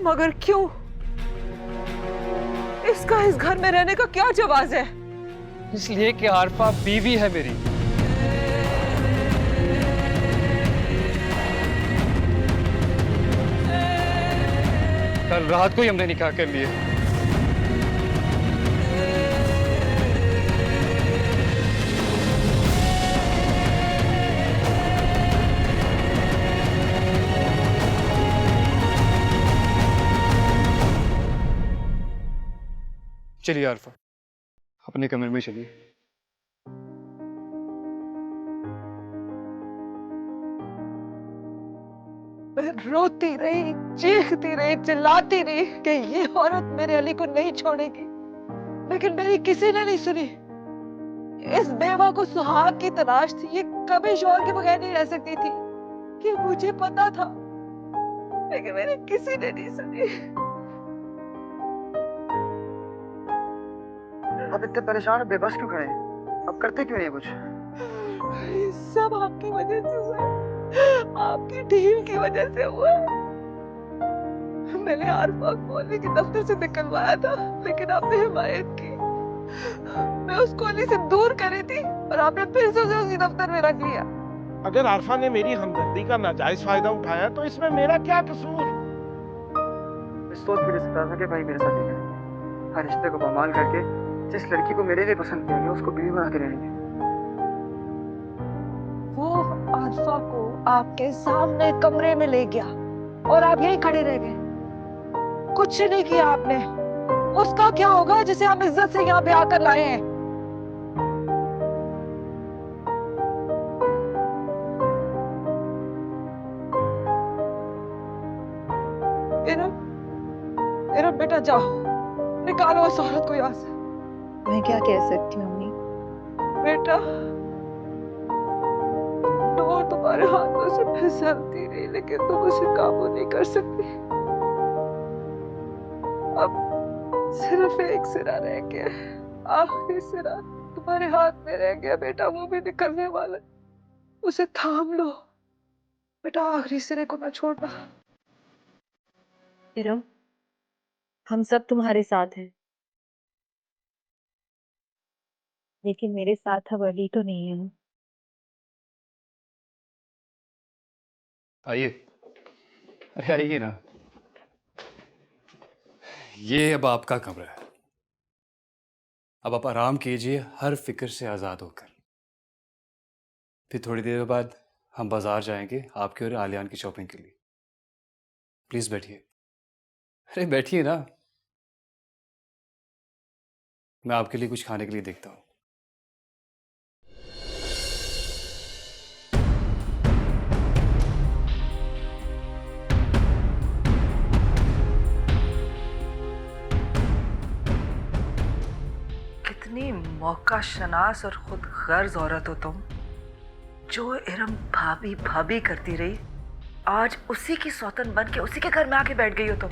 मगर क्यों? इसका इस घर में रहने का क्या जवाब है? इसलिए कि आरफा बीवी है मेरी। कल रात को ही हमने निकाह कर लिए। चलिए आरफा, अपने कमरे में चलिए। मैं रोती रही, चीखती रही, चिल्लाती रही कि ये औरत मेरे अली को नहीं छोड़ेगी, लेकिन मेरी किसी ने नहीं सुनी। इस बेवा को सुहाग की तलाश थी, ये कभी शौहर के बगैर नहीं रह सकती थी, कि मुझे पता था, लेकिन मेरी किसी ने नहीं सुनी। आप इतने परेशान और बेबस क्यों खड़े हैं? आप करते क्यों नहीं कुछ? ये सब आपकी वजह से हुआ है, आपकी ढील की वजह से हुआ है। मैंने आरफा को अली के दफ्तर से निकलवाया था, लेकिन आपने हिमायत की। मैं उसको अली से दूर करी थी और आपने फिर से उसे उसी दफ्तर में रख लिया। अगर आरफा ने मेरी हमदर्दी का नाजायज फायदा उठाया तो इसमें मेरा क्या कसूर? इस सोच मेरे से था कि भाई मेरे साथ ही करें। हर रिश्ते को बमाल करके जिस लड़की को मेरे लिए पसंद किया गया उसको बीवी बना के रहेंगे। वो आरफा को आपके सामने कमरे में ले गया और आप यहीं खड़े रह गए, कुछ नहीं किया आपने। उसका क्या होगा जिसे हम इज्जत से यहाँ पे आकर लाए हैं? इरम, इरम बेटा जाओ, निकालो उस औरत को यहाँ से। मैं क्या कह सकती हूँ अम्मी? बेटा, डोर तुम्हारे हाथों से फिसलती रही, लेकिन तुम उसे काबू नहीं कर सकती। अब सिर्फ एक सिरा रह गया, आखिरी सिरा तुम्हारे हाथ में रह गया बेटा, वो भी निकलने वाला है। उसे थाम लो बेटा, आखिरी सिरे को ना छोड़ना। इरम, हम सब तुम्हारे साथ हैं, लेकिन मेरे साथ अब अली तो नहीं है। आइए, अरे आइए ना। ये अब आपका कमरा है। अब आप आराम कीजिए, हर फिक्र से आज़ाद होकर। फिर थोड़ी देर बाद हम बाजार जाएंगे आपके और आलियान की शॉपिंग के लिए। प्लीज बैठिए। अरे बैठिए ना, मैं आपके लिए कुछ खाने के लिए देखता हूँ। कितनी मौका शनास और खुद गर्ज औरत हो तुम, जो इरम भाभी भाभी करती रही, आज उसी की सौतन बन के उसी के घर में आके बैठ गई हो तुम।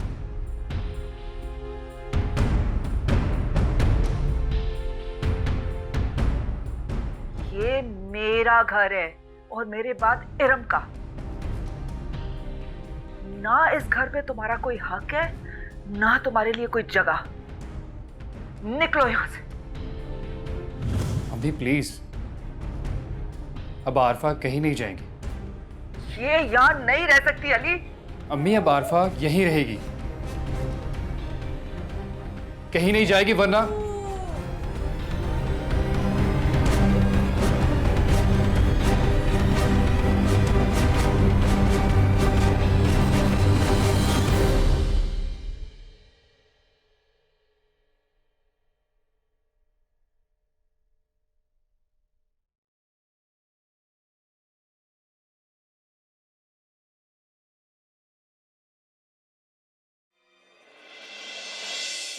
ये मेरा घर है और मेरे बाद इरम का। ना इस घर पे तुम्हारा कोई हक है, ना तुम्हारे लिए कोई जगह। निकलो यहां से। अम्मी प्लीज, अब आरफा कहीं नहीं जाएंगी। ये यहां नहीं रह सकती अली। अम्मी अब आरफा यहीं रहेगी, कहीं नहीं जाएगी, वरना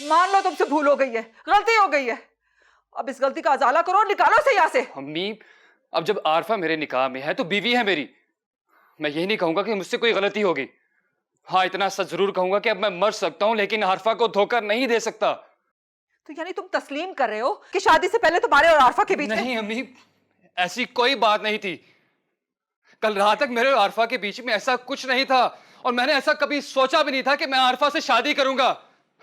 मान लो तुमसे भूल हो गई है, गलती हो गई है। अब इस गलती का अजाला करो और निकालो से यहाँ से। अम्मी अब जब आरफा मेरे निकाह में है तो बीवी है मेरी। मैं यही नहीं कहूंगा कि मुझसे कोई गलती होगी। हाँ, इतना सच जरूर कहूंगा कि अब मैं मर सकता हूं, लेकिन आरफा को धोखा नहीं दे सकता। तो यानी तुम तस्लीम कर रहे हो कि शादी से पहले तुम्हारे और आरफा के बीच में? नहीं अम्मी, ऐसी कोई बात नहीं थी। कल रात तक मेरे और आरफा के बीच में ऐसा कुछ नहीं था। और मैंने ऐसा कभी सोचा भी नहीं था कि मैं आरफा से शादी करूंगा।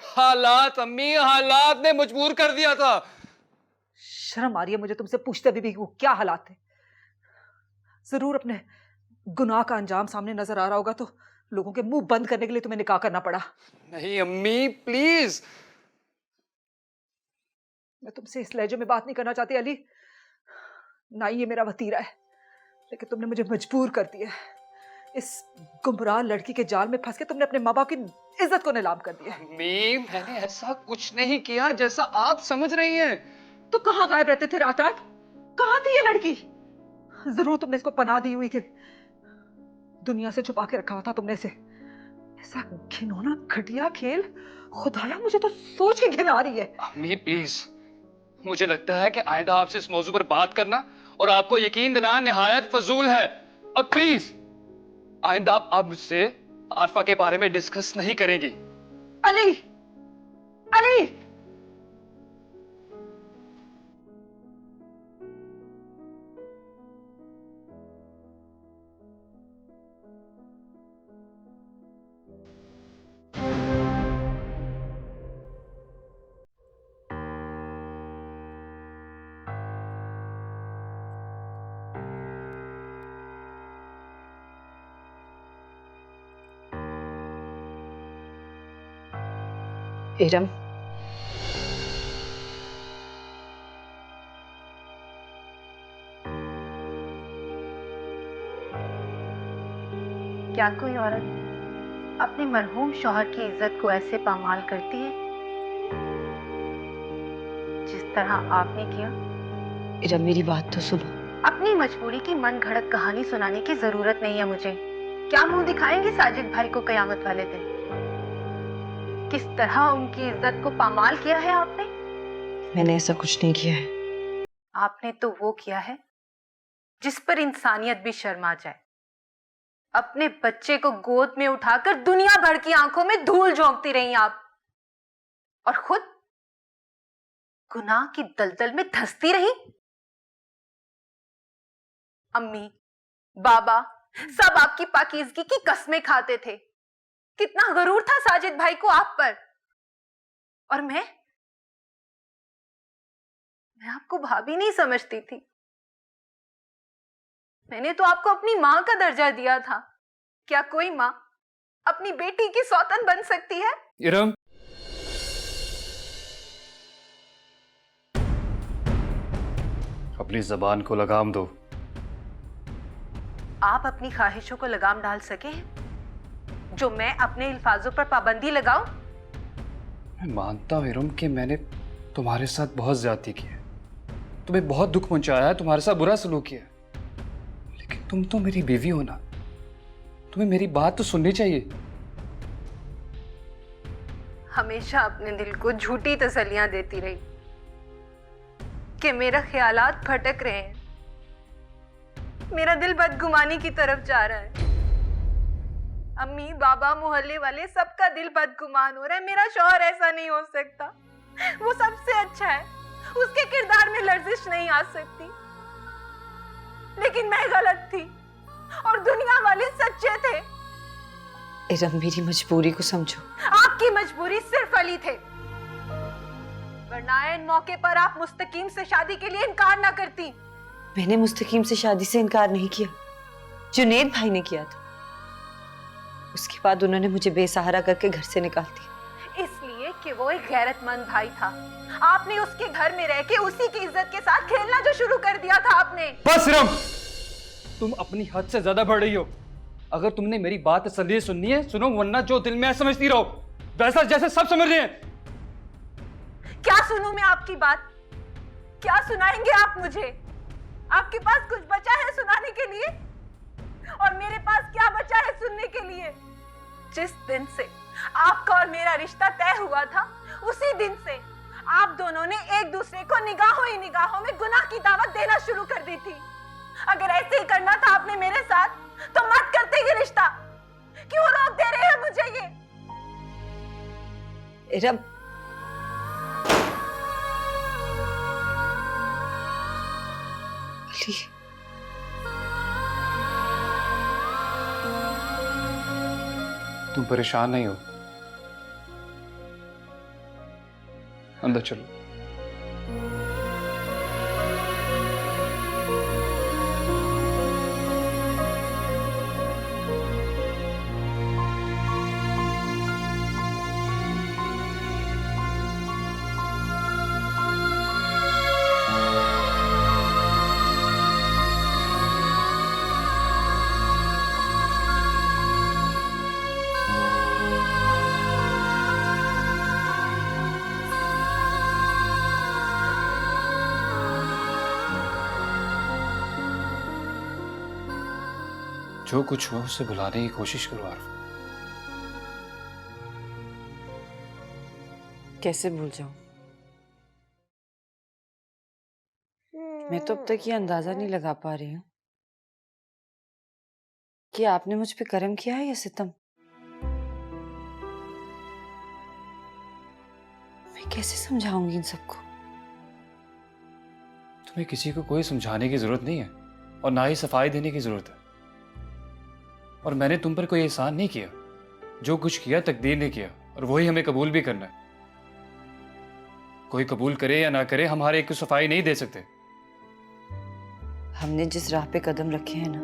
हालात अम्मी, हालात ने मजबूर कर दिया था। शर्म आ रही है मुझे तुमसे पूछते भी वो क्या हालात थे। जरूर अपने गुनाह का अंजाम सामने नजर आ रहा होगा तो लोगों के मुंह बंद करने के लिए तुम्हें निकाह करना पड़ा। नहीं अम्मी प्लीज। मैं तुमसे इस लहजे में बात नहीं करना चाहती अली, ना ही ये मेरा वतीरा है, लेकिन तुमने मुझे मजबूर कर दिया। इस गुमराह लड़की के जाल में फंस के तुमने अपने माँ बाप की इज्जत को नीलाम कर दिया। अम्मी मैंने ऐसा कुछ नहीं किया जैसा आप समझ रही हैं। तो कहाँ गायब रहते थे रात रात? कहाँ थी ये लड़की? जरूर तुमने इसको पनाह दी हुई थी, दुनिया से छुपा के रखा हुआ था तुमने इसे। ऐसा घिनौना घटिया खेल, खुदाया मुझे तो सोच के घिन आ रही है। अम्मी प्लीज, मुझे लगता है कि आइंदा आपसे इस मौजू पर बात करना और आपको यकीन दिलाना निहायत फजूल है। और प्लीज आइंदा आप मुझसे आरफा के बारे में डिस्कस नहीं करेंगी। अली, अली, इरम, क्या कोई औरत अपने मरहूम शौहर की इज्जत को ऐसे पामाल करती है जिस तरह आपने किया? इरम मेरी बात तो सुनो। अपनी मजबूरी की मन घड़त कहानी सुनाने की जरूरत नहीं है मुझे। क्या मुंह दिखाएंगे साजिद भाई को कयामत वाले दिन? किस तरह उनकी इज्जत को पामाल किया है आपने? मैंने ऐसा कुछ नहीं किया है। आपने तो वो किया है जिस पर इंसानियत भी शर्मा जाए। अपने बच्चे को गोद में उठाकर दुनिया भर की आंखों में धूल झोंकती रही आप, और खुद गुनाह की दलदल में धंसती रही। अम्मी, बाबा सब आपकी पाकीज़गी की कस्में खाते थे। कितना गरूर था साजिद भाई को आप पर। और मैं आपको भाभी नहीं समझती थी। मैंने तो आपको अपनी मां का दर्जा दिया था। क्या कोई मां अपनी बेटी की सौतन बन सकती है? इरम, अपनी जबान को लगाम दो। आप अपनी ख्वाहिशों को लगाम डाल सके हैं जो मैं अपने अल्फाजों पर पाबंदी लगाऊं? मैं मानता हूं इरम कि मैंने तुम्हारे साथ बहुत ज्यादती की है, तुम्हें बहुत दुख पहुंचाया है, तुम्हारे साथ बुरा सलूक किया है, लेकिन तुम तो मेरी बीवी हो ना, तुम्हें मेरी बात तो सुननी चाहिए। हमेशा अपने दिल को झूठी तसल्लियां देती रही कि मेरा ख्यालात भटक रहे हैं, मेरा दिल बदगुमानी की तरफ जा रहा है। अम्मी, बाबा, मोहल्ले वाले सबका दिल बदगुमान हो रहा है। मेरा शौहर ऐसा नहीं हो सकता, वो सबसे अच्छा है, उसके किरदार में लर्जिश नहीं आ सकती। लेकिन मैं गलत थी और दुनिया वाले सच्चे थे। इरम मेरी मजबूरी को समझो। आपकी मजबूरी सिर्फ अली थे, वरना इन मौके पर आप मुस्तकीम से शादी के लिए इनकार ना करती। मैंने मुस्तकीम से शादी से इनकार नहीं किया, जुनैद भाई ने किया था। उसके बाद उन्होंने मुझे बेसहारा करके घर से निकाल दिया। इसलिए कि वो एक गैरतमंद भाई था। आपने उसके घर में रह के उसी की इज्जत के साथ खेलना जो शुरू कर दिया था आपने। बस इरम, तुम अपनी हद से ज्यादा बढ़ रही हो। अगर तुमने मेरी बात तसल्ली से सुननी है सुनो, वरना जो दिल में है समझती रहो, वैसा जैसे सब समझ रहे हैं। क्या सुनूं मैं आपकी बात? क्या सुनाएंगे आप मुझे? आपके पास कुछ बचा है सुनाने के लिए? और मेरे पास क्या बचा है सुनने के लिए? जिस दिन से आपका और मेरा रिश्ता तय हुआ था, उसी दिन से आप दोनों ने एक दूसरे को निगाहों ही निगाहों में गुनाह की दावत देना शुरू कर दी थी। अगर ऐसे ही करना था आपने मेरे साथ, तो मत करते ये रिश्ता। क्यों रोक दे रहे हैं मुझे ये? इरम, अली, तुम परेशान नहीं हो? अंदर चलो। जो कुछ हुआ उसे भुलाने की कोशिश करो आरफा। कैसे भूल जाऊं? मैं तो अब तक ये अंदाजा नहीं लगा पा रही हूँ कि आपने मुझ पे करम किया है या सितम। मैं कैसे समझाऊंगी इन सबको? तुम्हें किसी को कोई समझाने की जरूरत नहीं है और ना ही सफाई देने की जरूरत है। और मैंने तुम पर कोई एहसान नहीं किया। जो कुछ किया तकदीर ने किया और वही हमें कबूल भी करना है। कोई कबूल करे या ना करे, हम हर एक को सफाई नहीं दे सकते। हमने जिस राह पे कदम रखे हैं ना,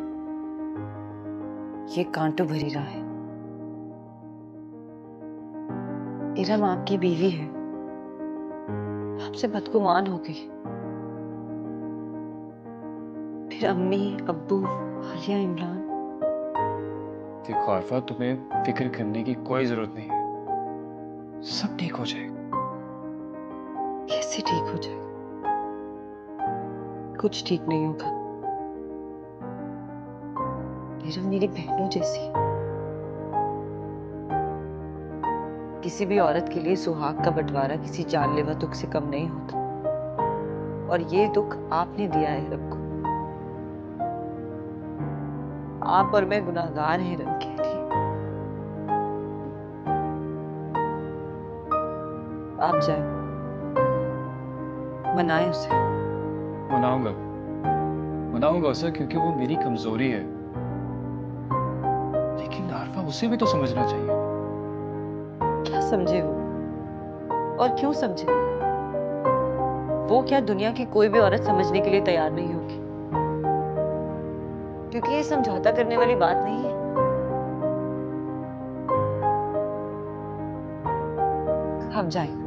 ये कांटों भरी राह है। इरम आपकी बीवी है, आपसे बदगुमान हो गई। फिर अम्मी, अब्बू, आलिया, इमरान। देखो आरफा, तुम्हें फिक्र करने की कोई जरूरत नहीं है। सब ठीक हो जाएगा। कैसे ठीक हो जाएगा? कुछ ठीक नहीं होगा। इरम मेरी बहनों जैसी है। किसी भी औरत के लिए सुहाग का बंटवारा किसी जानलेवा दुख से कम नहीं होता। और ये दुख आपने दिया है इरम को। आप और मैं गुनाहगार हैं इरम के लिए। आप जाए, मनाएं उसे। मनाऊंगा उसे, क्योंकि वो मेरी कमजोरी है। लेकिन आरफा, उसे भी तो समझना चाहिए। क्या समझे वो? और क्यों समझे? वो क्या दुनिया की कोई भी औरत समझने के लिए तैयार नहीं होगी? क्योंकि ये समझौता करने वाली बात नहीं है। हम जाएं।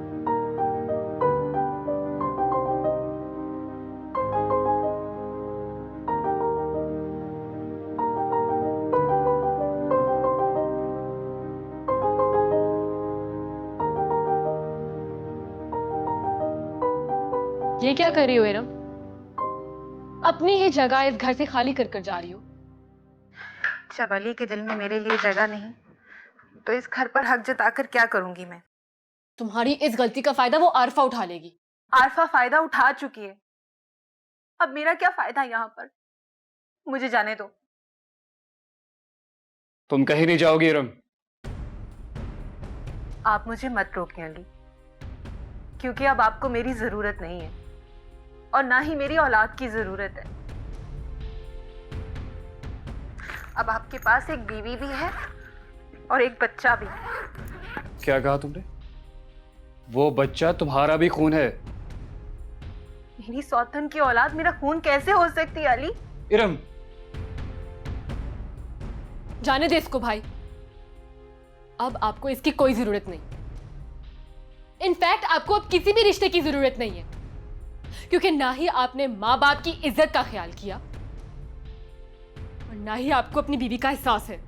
ये क्या कर रही हो इरम? अपनी ही जगह इस घर से खाली कर कर जा रही हो। जब अली के दिल में मेरे लिए जगह नहीं, तो इस घर पर हक जताकर क्या करूंगी मैं? तुम्हारी इस गलती का फायदा वो आरफा उठा लेगी। आरफा फायदा उठा चुकी है। अब मेरा क्या फायदा यहाँ पर? मुझे जाने दो। तुम कहीं नहीं जाओगी इरम। आप मुझे मत रोकिए अली, क्योंकि अब आपको मेरी जरूरत नहीं है और ना ही मेरी औलाद की जरूरत है। अब आपके पास एक बीवी भी है और एक बच्चा भी। क्या कहा तुमने? वो बच्चा तुम्हारा भी खून है। मेरी सौतन की औलाद मेरा खून कैसे हो सकती है अली? इरम, जाने दे इसको भाई। अब आपको इसकी कोई जरूरत नहीं। इनफैक्ट आपको अब किसी भी रिश्ते की जरूरत नहीं है, क्योंकि ना ही आपने माँ बाप की इज्जत का ख्याल किया और ना ही आपको अपनी बीवी का एहसास है।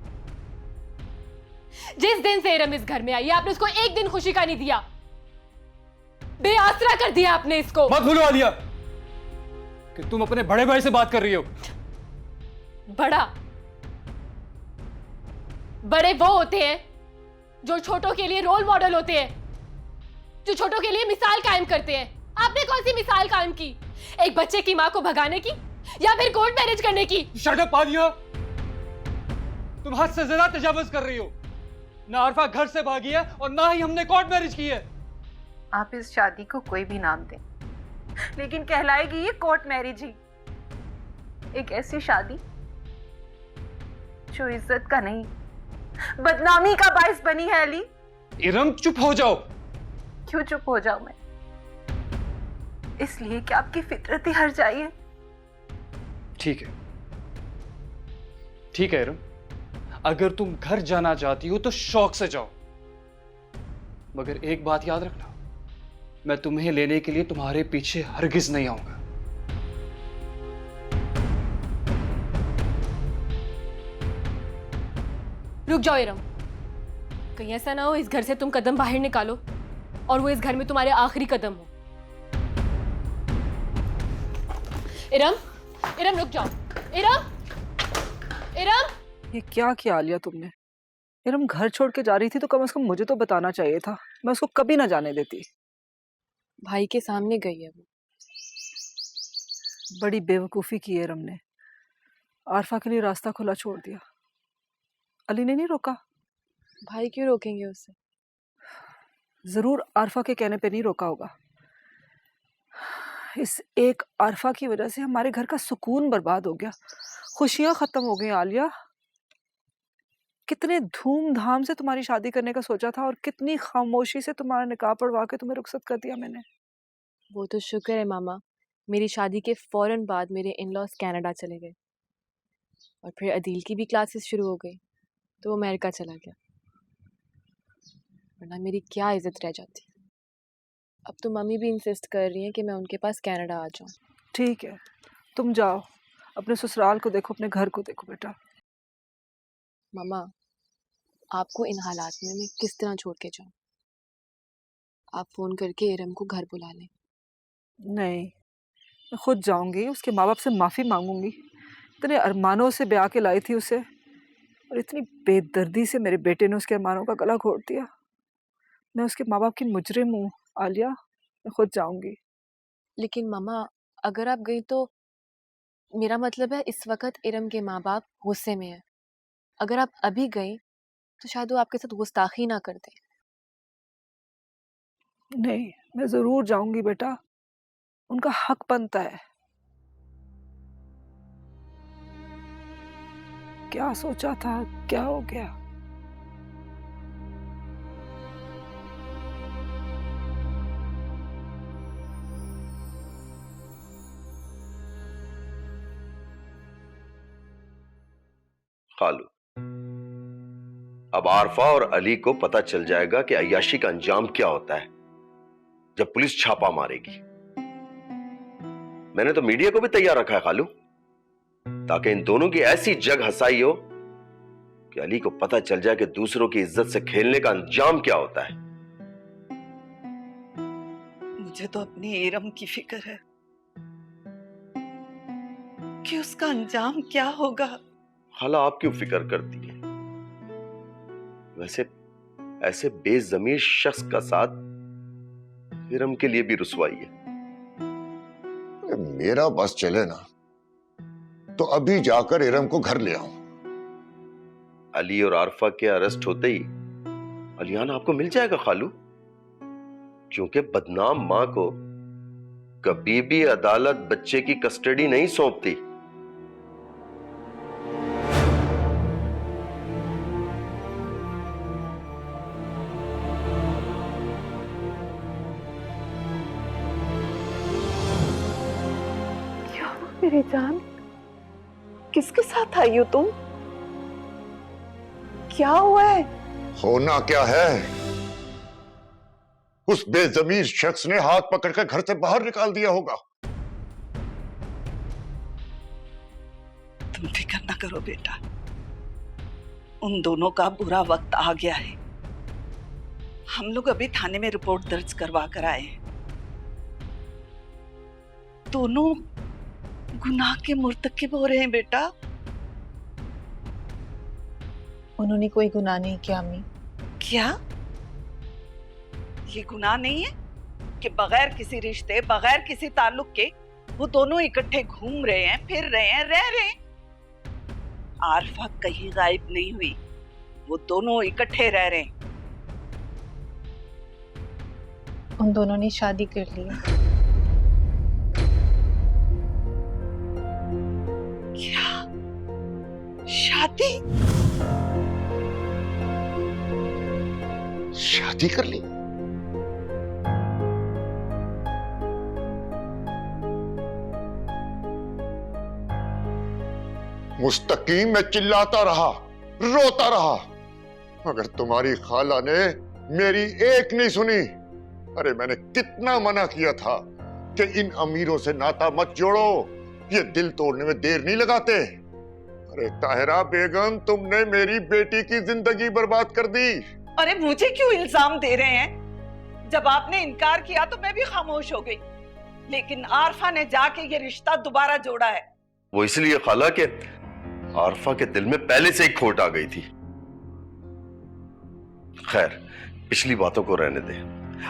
जिस दिन से इरम इस घर में आई है, आपने उसको एक दिन खुशी का नहीं दिया। बेआसरा कर दिया आपने इसको। मत भूलो आलिया कि तुम अपने बड़े भाई से बात कर रही हो। बड़े वो होते हैं जो छोटों के लिए रोल मॉडल होते हैं, जो छोटों के लिए मिसाल कायम करते हैं। आपने कौन सी मिसाल कायम की? एक बच्चे की मां को भगाने की या फिर कोर्ट मैरिज करने की? शट अप आलिया, तुम हद से ज्यादा तजावुज कर रही हो। ना आरफा घर से भागी है और ना ही हमने कोर्ट मैरिज की है। आप इस शादी को कोई भी नाम दें, लेकिन कहलाएगी ये कोर्ट मैरिज ही। एक ऐसी शादी जो इज्जत का नहीं बदनामी का बाइस बनी है अली। इरम चुप हो जाओ। क्यों चुप हो जाऊं मैं? इसलिए कि आपकी फितरत ही हर जाइए। ठीक है, ठीक है इरम, अगर तुम घर जाना चाहती हो तो शौक से जाओ, मगर एक बात याद रखना, मैं तुम्हें लेने के लिए तुम्हारे पीछे हरगिज नहीं आऊंगा। रुक जाओ इरम, कहीं ऐसा ना हो इस घर से तुम कदम बाहर निकालो और वो इस घर में तुम्हारे आखिरी कदम हो। इरम, इरम रुक जाओ। इरम, इरम। ये क्या किया आलिया तुमने? इरम घर छोड़ के जा रही थी तो कम से कम मुझे तो बताना चाहिए था, मैं उसको कभी ना जाने देती। भाई के सामने गई है वो। बड़ी बेवकूफ़ी की है इरम ने, आरफा के लिए रास्ता खुला छोड़ दिया। अली ने नहीं रोका। भाई क्यों रोकेंगे उसे? जरूर आरफा के कहने पे नहीं रोका होगा। इस एक आरफा की वजह से हमारे घर का सुकून बर्बाद हो गया, खुशियां खत्म हो गई। आलिया, कितने धूमधाम से तुम्हारी शादी करने का सोचा था और कितनी खामोशी से तुम्हारा निकाह पढ़वा के तुम्हें रुखसत कर दिया मैंने। वो तो शुक्र है मामा, मेरी शादी के फौरन बाद मेरे इन लॉज कनाडा चले गए और फिर अदील की भी क्लासेस शुरू हो गई तो वो अमेरिका चला गया, वरना मेरी क्या इज्जत रह जाती। अब तो मम्मी भी इंसिस्ट कर रही हैं कि मैं उनके पास कनाडा आ जाऊं। ठीक है, तुम जाओ, अपने ससुराल को देखो, अपने घर को देखो बेटा। मामा, आपको इन हालात में मैं किस तरह छोड़ के जाऊं? आप फोन करके इरम को घर बुला लें। नहीं, मैं खुद जाऊंगी, उसके माँ बाप से माफ़ी मांगूंगी। इतने अरमानों से ब्याह के लाई थी उसे और इतनी बेदर्दी से मेरे बेटे ने उसके अरमानों का गला घोट दिया। मैं उसके माँ बाप की मुजरिम हूँ आलिया, मैं खुद जाऊंगी। लेकिन मामा, अगर आप गई तो मेरा मतलब है इस वक्त इरम के माँ बाप गुस्से में हैं। अगर आप अभी गई तो शायद वो आपके साथ गुस्ताखी ना कर दे। नहीं, मैं ज़रूर जाऊंगी बेटा, उनका हक बनता है। क्या सोचा था, क्या हो गया? खालू, अब आरफा और अली को पता चल जाएगा कि अय्याशी का अंजाम क्या होता है जब पुलिस छापा मारेगी। मैंने तो मीडिया को भी तैयार रखा है खालू, ताकि इन दोनों की ऐसी जग हंसाई हो कि अली को पता चल जाए कि दूसरों की इज्जत से खेलने का अंजाम क्या होता है। मुझे तो अपनी इरम की फिक्र है कि उसका अंजाम क्या होगा। खाला, आप क्यों फिक्र करती है? वैसे ऐसे बेजमीर शख्स का साथ इरम के लिए भी रुसवाई है। मेरा बस चले ना तो अभी जाकर इरम को घर ले आऊं। अली और आरफा के अरेस्ट होते ही अलियाना आपको मिल जाएगा खालू, क्योंकि बदनाम मां को कभी भी अदालत बच्चे की कस्टडी नहीं सौंपती। मेरी जान, किसके साथ आई हो तुम? क्या हुआ है? होना क्या है, उस बेजमीर शख्स ने हाथ पकड़कर घर से बाहर निकाल दिया होगा। तुम फिक्र ना करो बेटा, उन दोनों का बुरा वक्त आ गया है। हम लोग अभी थाने में रिपोर्ट दर्ज करवा कर आए हैं। दोनों गुनाह के मुर्तकिब हो रहे हैं बेटा। उन्होंने कोई गुनाह नहीं किया अम्मी। क्या ये गुनाह नहीं है कि बगैर किसी रिश्ते, बगैर किसी ताल्लुक के वो दोनों इकट्ठे घूम रहे हैं, फिर रहे हैं, रह रहे हैं? आरफा कहीं गायब नहीं हुई, वो दोनों इकट्ठे रह रहे हैं। उन दोनों ने शादी कर ली है। क्या शादी? शादी कर ली। मुस्तकीम मैं चिल्लाता रहा, रोता रहा, मगर तुम्हारी खाला ने मेरी एक नहीं सुनी। अरे मैंने कितना मना किया था कि इन अमीरों से नाता मत जोड़ो, ये दिल तोड़ने में देर नहीं लगाते। अरे ताहिरा बेगम, तुमने मेरी बेटी की जिंदगी बर्बाद कर दी। अरे मुझे क्यों इल्जाम दे रहे हैं? जब आपने इनकार किया तो मैं भी खामोश हो गई, लेकिन आरफा ने जाके ये रिश्ता दोबारा जोड़ा है। वो इसलिए खाला के आरफा के दिल में पहले से ही खोट आ गई थी। खैर, पिछली बातों को रहने दे।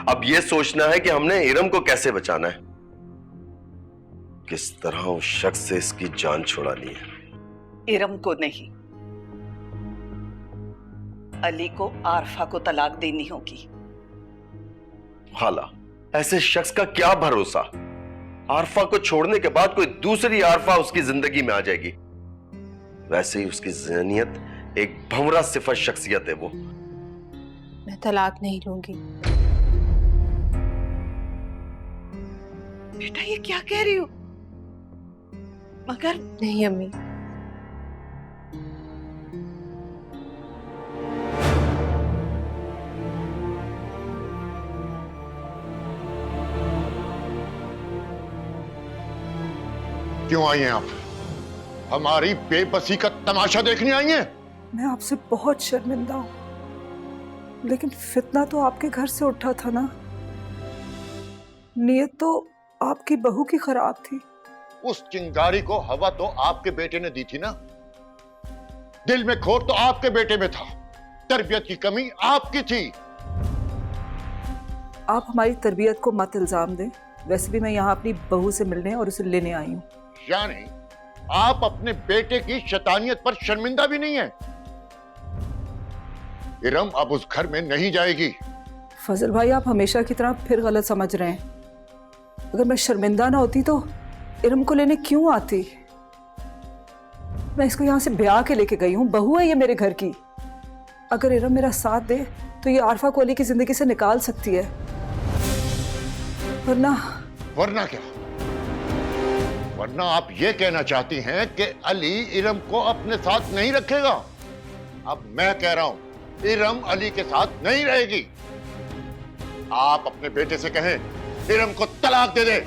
अब यह सोचना है कि हमने इरम को कैसे बचाना है, किस तरह उस शख्स से इसकी जान छुड़ानी है। इरम को नहीं, अली को आरफा को तलाक देनी होगी। खाला, ऐसे शख्स का क्या भरोसा? आरफा को छोड़ने के बाद कोई दूसरी आरफा उसकी जिंदगी में आ जाएगी। वैसे ही उसकी ज़हनियत एक भंवरा सिफर शख्सियत है वो। मैं तलाक नहीं लूंगी। बेटा ये क्या कह रही हो? मगर नहीं अम्मी, क्यों आई हैं आप? हमारी बेबसी का तमाशा देखने आई हैं? मैं आपसे बहुत शर्मिंदा हूं, लेकिन फितना तो आपके घर से उठा था ना। नीयत तो आपकी बहू की खराब थी। उस चिंगारी को हवा तो आपके बेटे ने दी थी ना। दिल में खोट तो आपके बेटे में था, तरबियत की कमी आपकी थी। आप हमारी तरबियत को मत इल्जाम दें। वैसे भी मैं यहाँ अपनी बहू से मिलने और उसे लेने आई हूँ। यानी आप अपने बेटे की शैतानियत पर शर्मिंदा भी नहीं है? इरम अब उस घर में नहीं जाएगी। फजल भाई, आप हमेशा की तरह फिर गलत समझ रहे हैं। अगर मैं शर्मिंदा ना होती तो इरम को लेने क्यों आती? मैं इसको यहाँ से ब्याह के लेके गई हूँ, बहू है ये मेरे घर की। अगर इरम मेरा साथ दे तो ये आरफा को अली की जिंदगी से निकाल सकती है, वरना क्या? वरना आप ये कहना चाहती हैं कि अली इरम को अपने साथ नहीं रखेगा? अब मैं कह रहा हूं, इरम अली के साथ नहीं रहेगी। आप अपने बेटे से कहें इरम को तलाक दे दे।